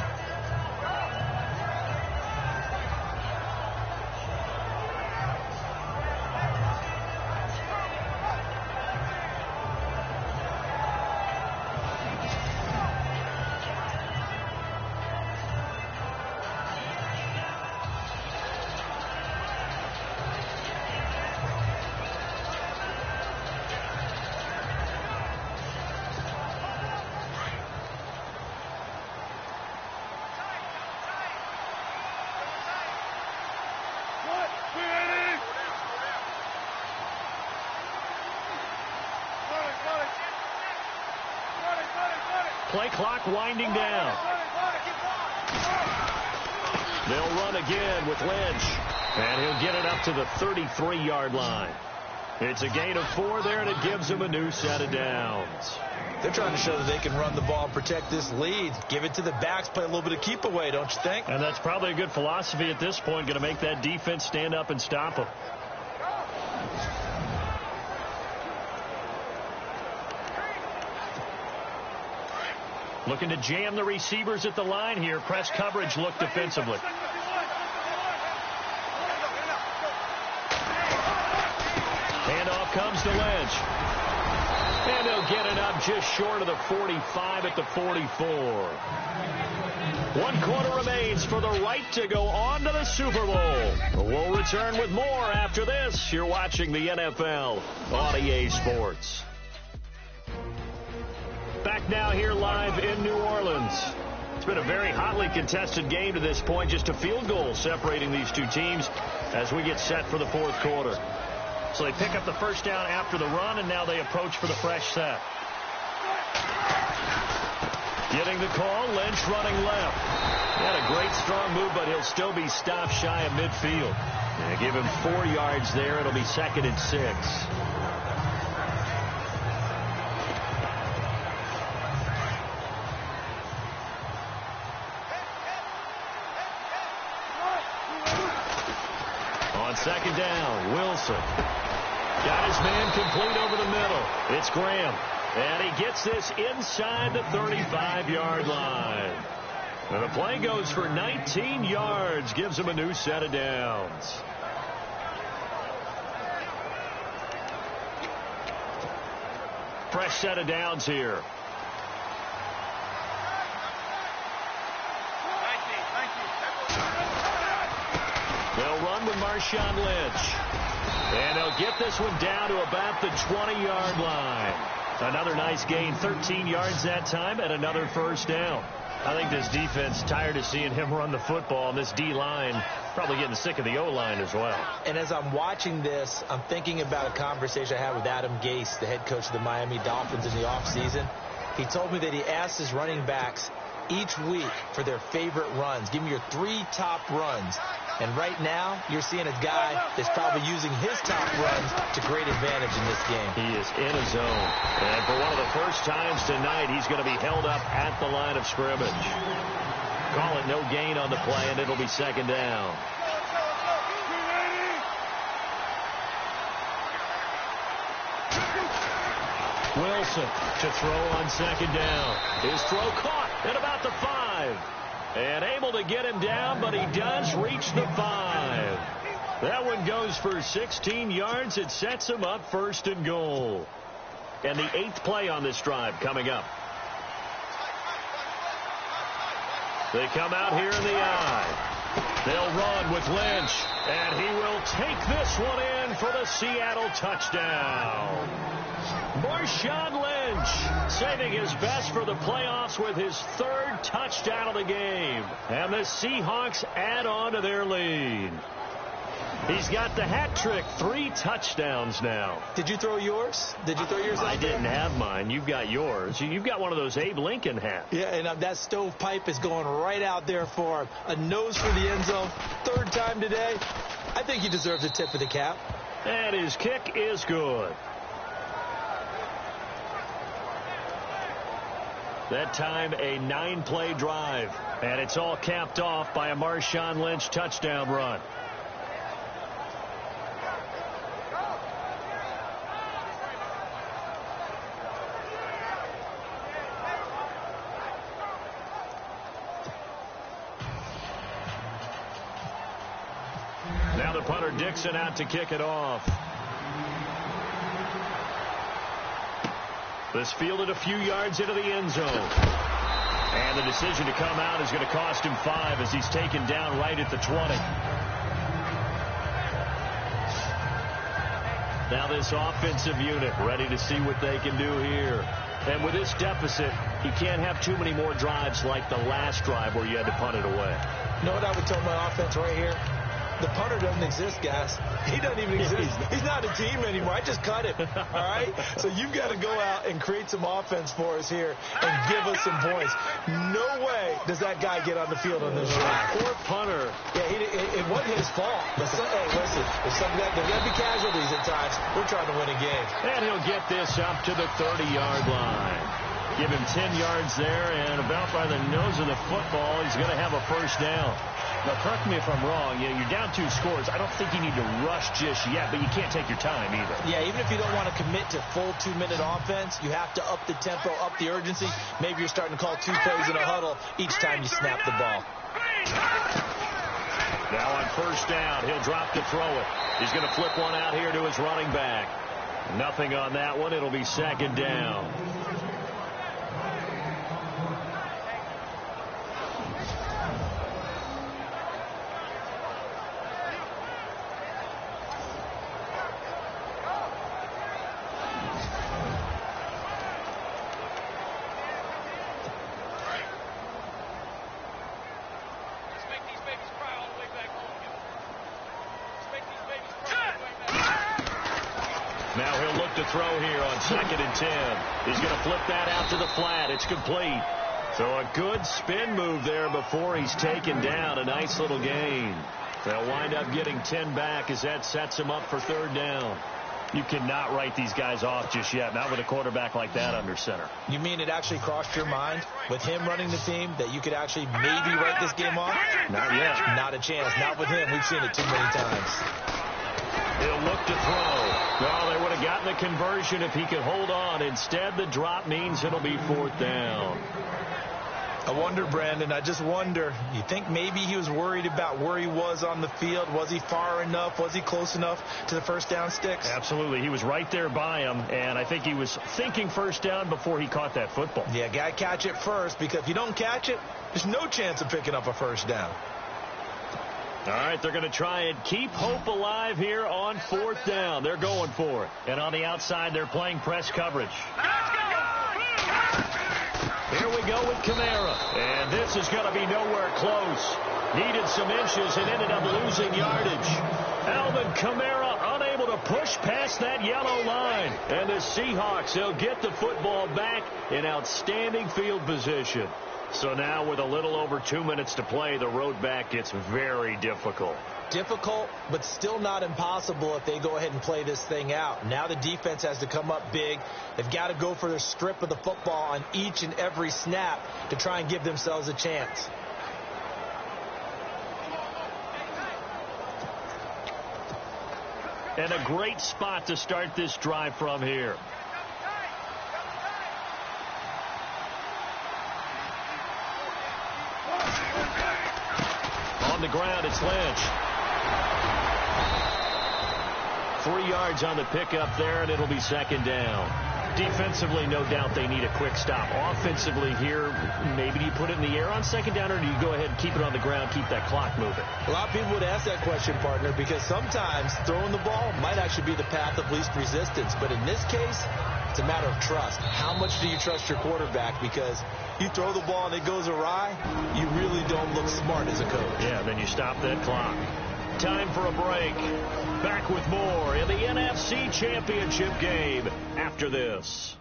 Play clock winding down. They'll run again with Lynch. And he'll get it up to the 33-yard line. It's a gain of 4 there, and it gives him a new set of downs. They're trying to show that they can run the ball and protect this lead. Give it to the backs, play a little bit of keep away, don't you think? And that's probably a good philosophy at this point, going to make that defense stand up and stop them. Looking to jam the receivers at the line here. Press coverage look defensively. Handoff comes to Lynch. And he'll get it up just short of the 45 at the 44. 1 quarter remains for the right to go on to the Super Bowl. We'll return with more after this. You're watching the NFL on EA Sports. Back now here live in New Orleans. It's been a very hotly contested game to this point. Just a field goal separating these two teams as we get set for the 4th quarter. So they pick up the first down after the run, and now they approach for the fresh set. Getting the call, Lynch running left. He had a great strong move, but he'll still be stopped shy of midfield. And give him 4 yards there. It'll be 2nd and 6. On 2nd down, Wilson. Got his man complete over the middle. It's Graham. And he gets this inside the 35-yard line. And the play goes for 19 yards. Gives him a new set of downs. Fresh set of downs here. They'll run with Marshawn Lynch. And they'll get this one down to about the 20-yard line. Another nice gain, 13 yards that time, and another first down. I think this defense tired of seeing him run the football, and this D-line probably getting sick of the O-line as well. And as I'm watching this, I'm thinking about a conversation I had with Adam Gase, the head coach of the Miami Dolphins in the offseason. He told me that he asked his running backs each week for their favorite runs. Give me your 3 top runs. And right now, you're seeing a guy that's probably using his top runs to great advantage in this game. He is in a zone. And for one of the first times tonight, he's going to be held up at the line of scrimmage. Call it no gain on the play, and it'll be second down. Wilson to throw on second down. His throw caught at about the 5. And able to get him down, but he does reach the 5. That one goes for 16 yards. It sets him up first and goal. And the 8th play on this drive coming up. They come out here in the I. They'll run with Lynch. And he will take this one in for the Seattle touchdown. Marshawn Lynch saving his best for the playoffs with his 3rd touchdown of the game. And the Seahawks add on to their lead. He's got the hat trick, 3 touchdowns now. Did you throw yours? Did you throw yours out I there? didn't have mine. You've got yours. You've got one of those Abe Lincoln hats. Yeah, and that stovepipe is going right out there for him. A nose for the end zone. 3rd time today. I think he deserves a tip of the cap. And his kick is good. That time a 9-play drive. And it's all capped off by a Marshawn Lynch touchdown run. Now the punter Dixon out to kick it off. This fielded a few yards into the end zone. And the decision to come out is going to cost him 5 as he's taken down right at the 20. Now this offensive unit ready to see what they can do here. And with this deficit, he can't have too many more drives like the last drive where you had to punt it away. You know what I would tell my offense right here? The punter doesn't exist, guys. He doesn't even exist. He's not a team anymore. I just cut him. All right? So you've got to go out and create some offense for us here and give us some points. No way does that guy get on the field on this drive. Poor punter. Yeah, it wasn't his fault. But hey, listen, there's going to be casualties at times. We're trying to win a game. And he'll get this up to the 30-yard line. Give him 10 yards there, and about by the nose of the football, he's going to have a first down. Now, correct me if I'm wrong. You're down 2 scores. I don't think you need to rush just yet, but you can't take your time either. Yeah, even if you don't want to commit to full 2-minute offense, you have to up the tempo, up the urgency. Maybe you're starting to call 2 plays in a huddle each time you snap the ball. Now on first down, he'll drop to throw it. He's going to flip one out here to his running back. Nothing on that one. It'll be second down. Now he'll look to throw here on 2nd and 10. He's going to flip that out to the flat. It's complete. So a good spin move there before he's taken down. A nice little gain. They'll wind up getting 10 back as that sets him up for 3rd down. You cannot write these guys off just yet, not with a quarterback like that under center. You mean it actually crossed your mind with him running the team that you could actually maybe write this game off? Not yet. Not a chance. Not with him. We've seen it too many times. He'll look to throw. No, they would have gotten the conversion if he could hold on. Instead, the drop means it'll be 4th down. I wonder, Brandon, I just wonder, you think maybe he was worried about where he was on the field? Was he far enough? Was he close enough to the first down sticks? Absolutely. He was right there by him, and I think he was thinking first down before he caught that football. Yeah, got to catch it first, because if you don't catch it, there's no chance of picking up a first down. All right, they're going to try and keep hope alive here on 4th down. They're going for it. And on the outside, they're playing press coverage. Here we go with Kamara. And this is going to be nowhere close. Needed some inches and ended up losing yardage. Alvin Kamara unable to push past that yellow line. And the Seahawks, they'll get the football back in outstanding field position. So now with a little over 2 minutes to play, the road back gets very difficult. Difficult, but still not impossible if they go ahead and play this thing out. Now the defense has to come up big. They've got to go for their strip of the football on each and every snap to try and give themselves a chance. And a great spot to start this drive from here. On the ground, it's Lynch. 3 yards on the pickup there, and it'll be 2nd down. Defensively, no doubt they need a quick stop. Offensively here, maybe do you put it in the air on 2nd down, or do you go ahead and keep it on the ground, keep that clock moving? A lot of people would ask that question, partner, because sometimes throwing the ball might actually be the path of least resistance. But in this case, it's a matter of trust. How much do you trust your quarterback? Because you throw the ball and it goes awry, you really don't look smart as a coach. Yeah, then you stop that clock. Time for a break. Back with more in the NFC Championship game after this.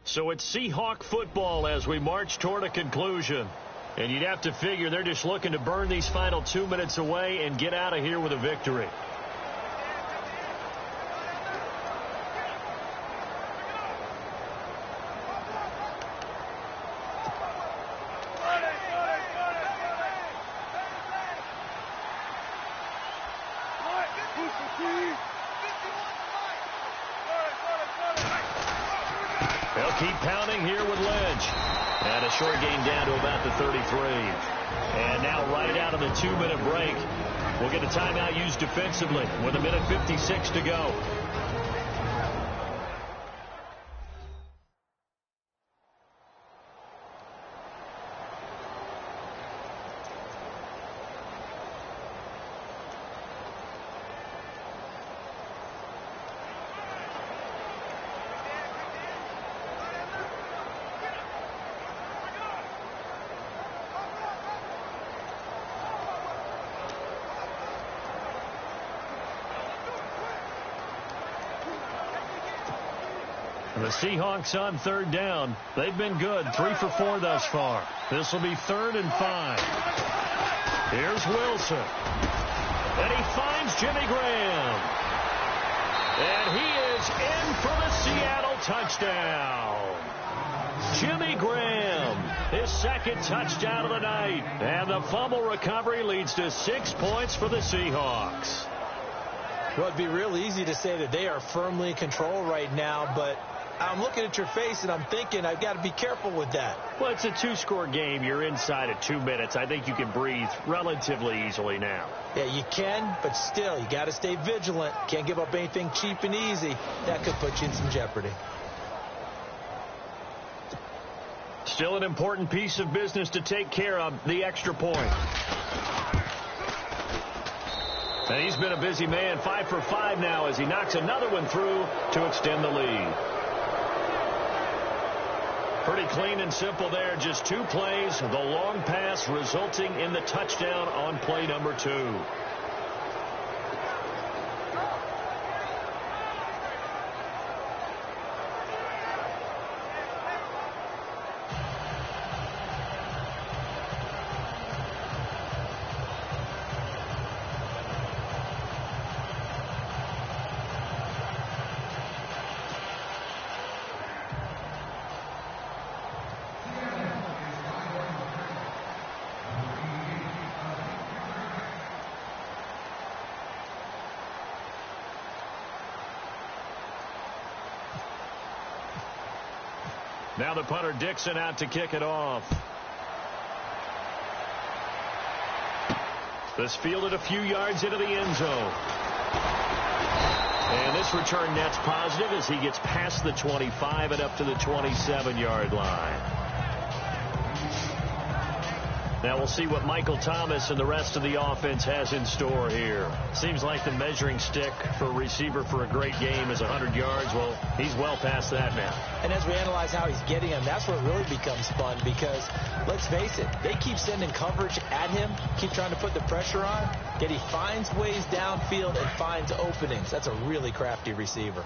So it's Seahawk football as we march toward a conclusion. And you'd have to figure they're just looking to burn these final 2 minutes away and get out of here with a victory. They'll keep pounding here with Lynch. And a short gain down to about the 33. And now right out of the 2-minute break, we'll get a timeout used defensively with 1:56 to go. The Seahawks on 3rd down. They've been good, 3 for 4 thus far. This will be 3rd and 5. Here's Wilson. And he finds Jimmy Graham. And he is in for the Seattle touchdown. Jimmy Graham, his 2nd touchdown of the night. And the fumble recovery leads to 6 points for the Seahawks. Well, it'd be real easy to say that they are firmly in control right now, but I'm looking at your face and I'm thinking I've got to be careful with that. Well, it's a 2-score game. You're inside of 2 minutes. I think you can breathe relatively easily now. Yeah, you can, but still, you got to stay vigilant. Can't give up anything cheap and easy. That could put you in some jeopardy. Still an important piece of business to take care of, the extra point. And he's been a busy man, 5 for 5 now as he knocks another one through to extend the lead. Pretty clean and simple there, just 2 plays. The long pass resulting in the touchdown on play number 2. Now the punter Dixon out to kick it off. This fielded a few yards into the end zone. And this return net's positive as he gets past the 25 and up to the 27-yard line. Now we'll see what Michael Thomas and the rest of the offense has in store here. Seems like the measuring stick for a receiver for a great game is 100 yards. Well, he's well past that now. And as we analyze how he's getting them, that's where it really becomes fun because, let's face it, they keep sending coverage at him, keep trying to put the pressure on, yet he finds ways downfield and finds openings. That's a really crafty receiver.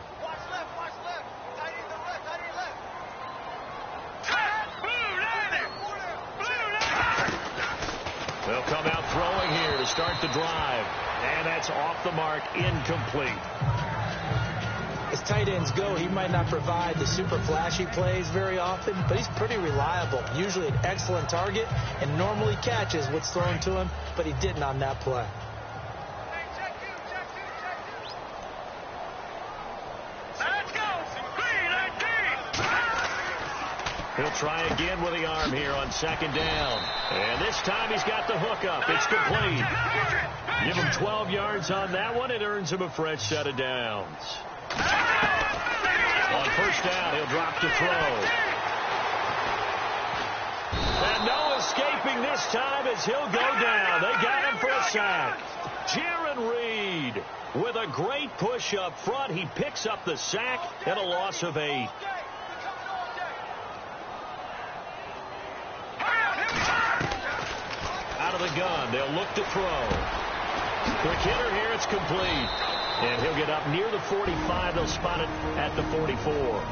They'll come out throwing here to start the drive. And that's off the mark, incomplete. As tight ends go, he might not provide the super flashy plays very often, but he's pretty reliable. Usually an excellent target and normally catches what's thrown to him, but he didn't on that play. He'll try again with the arm here on second down. And this time he's got the hook up. It's complete. Give him 12 yards on that one. It earns him a fresh set of downs. On first down, he'll drop to throw. And no escaping this time as he'll go down. They got him for a sack. Jaron Reed with a great push up front. He picks up the sack and a loss of 8. Out of the gun, they'll look to throw. Quick hitter here, it's complete. And he'll get up near the 45. They'll spot it at the 44.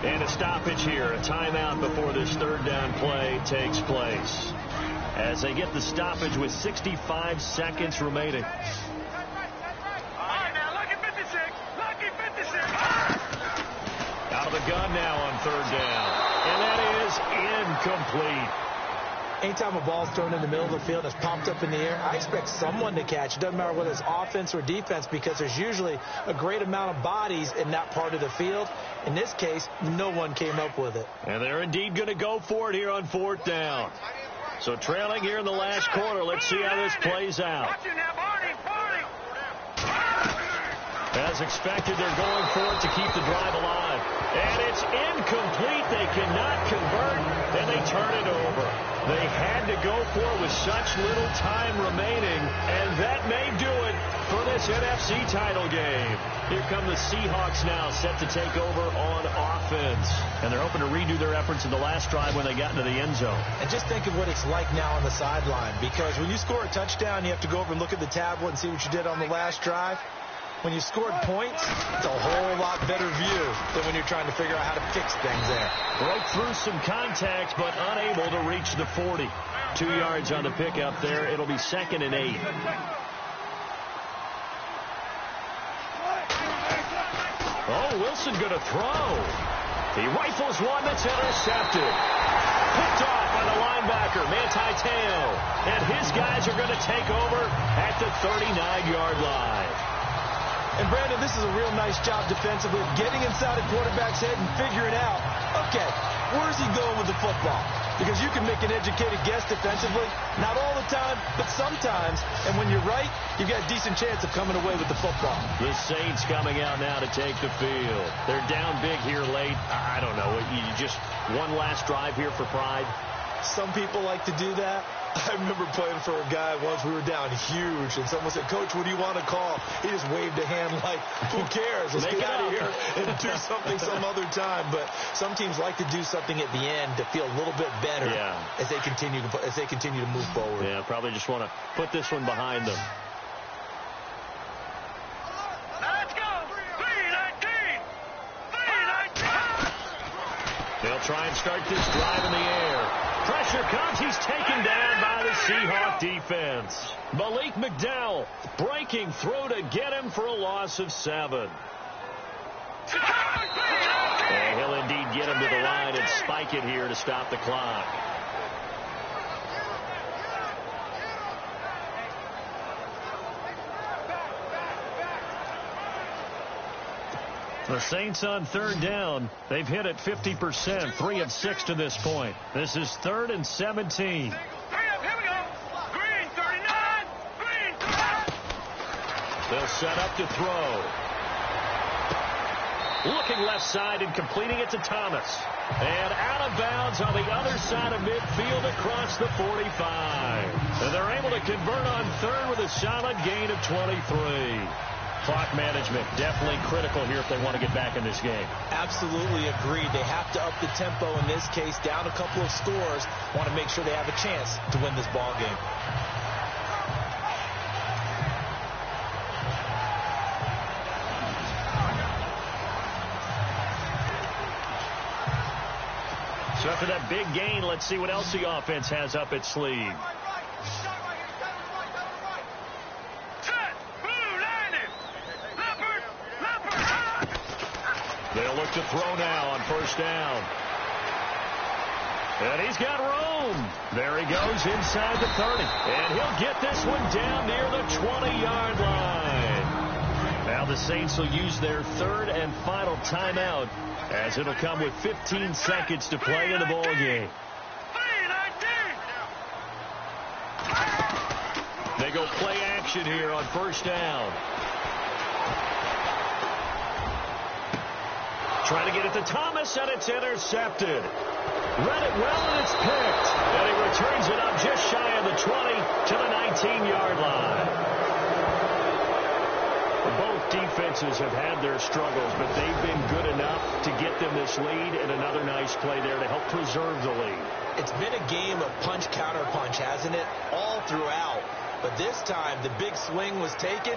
And a stoppage here, a timeout before this third down play takes place. As they get the stoppage with 65 seconds remaining. Out of the gun now on third down. And that is incomplete. Anytime a ball's thrown in the middle of the field and it's popped up in the air, I expect someone to catch. It doesn't matter whether it's offense or defense because there's usually a great amount of bodies in that part of the field. In this case, no one came up with it. And they're indeed going to go for it here on fourth down. So trailing here in the last quarter, let's see how this plays out. As expected, they're going for it to keep the drive alive. And it's incomplete. They cannot convert, and they turn it over. They had to go for it with such little time remaining, and that may do it for this NFC title game. Here come the Seahawks now, set to take over on offense. And they're hoping to redo their efforts in the last drive when they got into the end zone. And just think of what it's like now on the sideline, because when you score a touchdown, you have to go over and look at the tablet and see what you did on the last drive. When you scored points, it's a whole lot better view than when you're trying to figure out how to fix things there. Broke through some contact, but unable to reach the 40. 2 yards on the pickup there. It'll be 2nd and 8. Oh, Wilson going to throw. He rifles one that's intercepted. Picked off by the linebacker, Manti Te'o. And his guys are going to take over at the 39-yard line. And, Brandon, this is a real nice job defensively of getting inside a quarterback's head and figuring out, okay, where's he going with the football? Because you can make an educated guess defensively, not all the time, but sometimes. And when you're right, you've got a decent chance of coming away with the football. The Saints coming out now to take the field. They're down big here late. I don't know. You just one last drive here for pride. Some people like to do that. I remember playing for a guy once. We were down huge, and someone said, "Coach, what do you want to call?" He just waved a hand like, who cares? Let's get out of here and do something some other time. But some teams like to do something at the end to feel a little bit better as they continue to move forward. Yeah, probably just want to put this one behind them. Let's go! 3-19! They'll try and start this drive in the air. Pressure comes. He's taken down by the Seahawk defense. Malik McDowell breaking through to get him for a loss of 7. And he'll indeed get him to the line and spike it here to stop the clock. The Saints on third down. They've hit it 50%, 3 of 6 to this point. This is 3rd and 17. They'll set up to throw. Looking left side and completing it to Thomas. And out of bounds on the other side of midfield across the 45. And they're able to convert on third with a solid gain of 23. Clock management definitely critical here if they want to get back in this game. Absolutely agreed. They have to up the tempo in this case, down a couple of scores. Want to make sure they have a chance to win this ball game. So after that big gain, let's see what else the offense has up its sleeve. They'll look to throw now on first down. And he's got room. There he goes inside the 30. And he'll get this one down near the 20-yard line. Now the Saints will use their third and final timeout, as it'll come with 15 seconds to play in the ball game. They go play action here on first down. Trying to get it to Thomas, and it's intercepted. Read it well, and it's picked. And he returns it up just shy of the 20 to the 19-yard line. Both defenses have had their struggles, but they've been good enough to get them this lead, and another nice play there to help preserve the lead. It's been a game of punch-counter-punch, hasn't it? All throughout. But this time, the big swing was taken,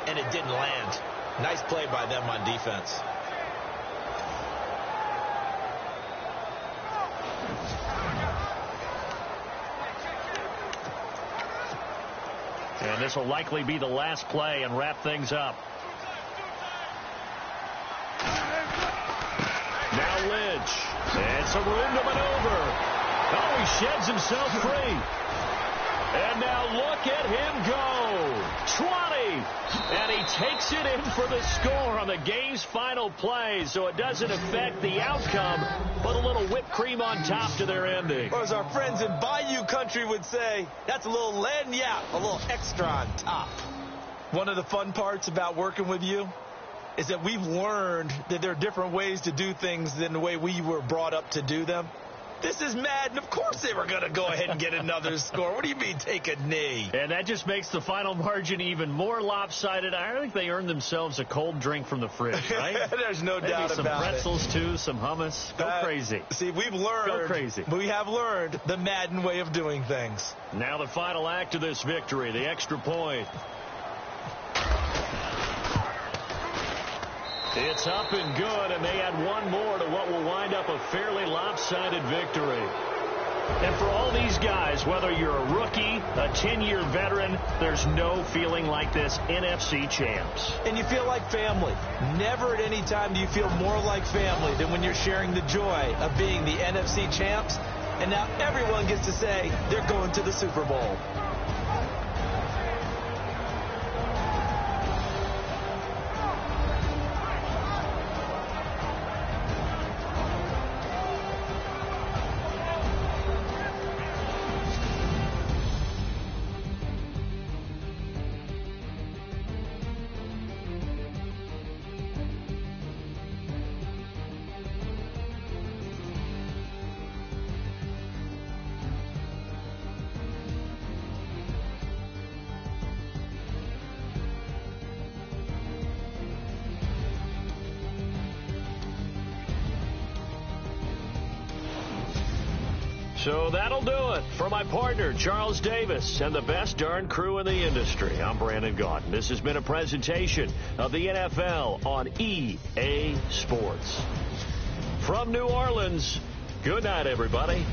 and it didn't land. Nice play by them on defense. And this will likely be the last play and wrap things up. Now Lynch. And some room to maneuver. Oh, he sheds himself free. And now look at him go. 20. And he takes it in for the score on the game's final play. So it doesn't affect the outcome, but a little whipped cream on top to their ending. Or as our friends in Bayou Country would say, that's a little lagniappe, a little extra on top. One of the fun parts about working with you is that we've learned that there are different ways to do things than the way we were brought up to do them. This is Madden. Of course they were going to go ahead and get another score. What do you mean take a knee? And that just makes the final margin even more lopsided. I think they earned themselves a cold drink from the fridge, right? There's no Maybe doubt some about pretzels, too, some hummus. Go crazy. See, we've learned. Go crazy. We have learned the Madden way of doing things. Now the final act of this victory, the extra point. It's up and good, and they add one more to what will wind up a fairly lopsided victory. And for all these guys, whether you're a rookie, a 10-year veteran, there's no feeling like this NFC champs. And you feel like family. Never at any time do you feel more like family than when you're sharing the joy of being the NFC champs. And now everyone gets to say they're going to the Super Bowl. So that'll do it. For my partner, Charles Davis, and the best darn crew in the industry, I'm Brandon Gaudin. This has been a presentation of the NFL on EA Sports. From New Orleans, good night, everybody.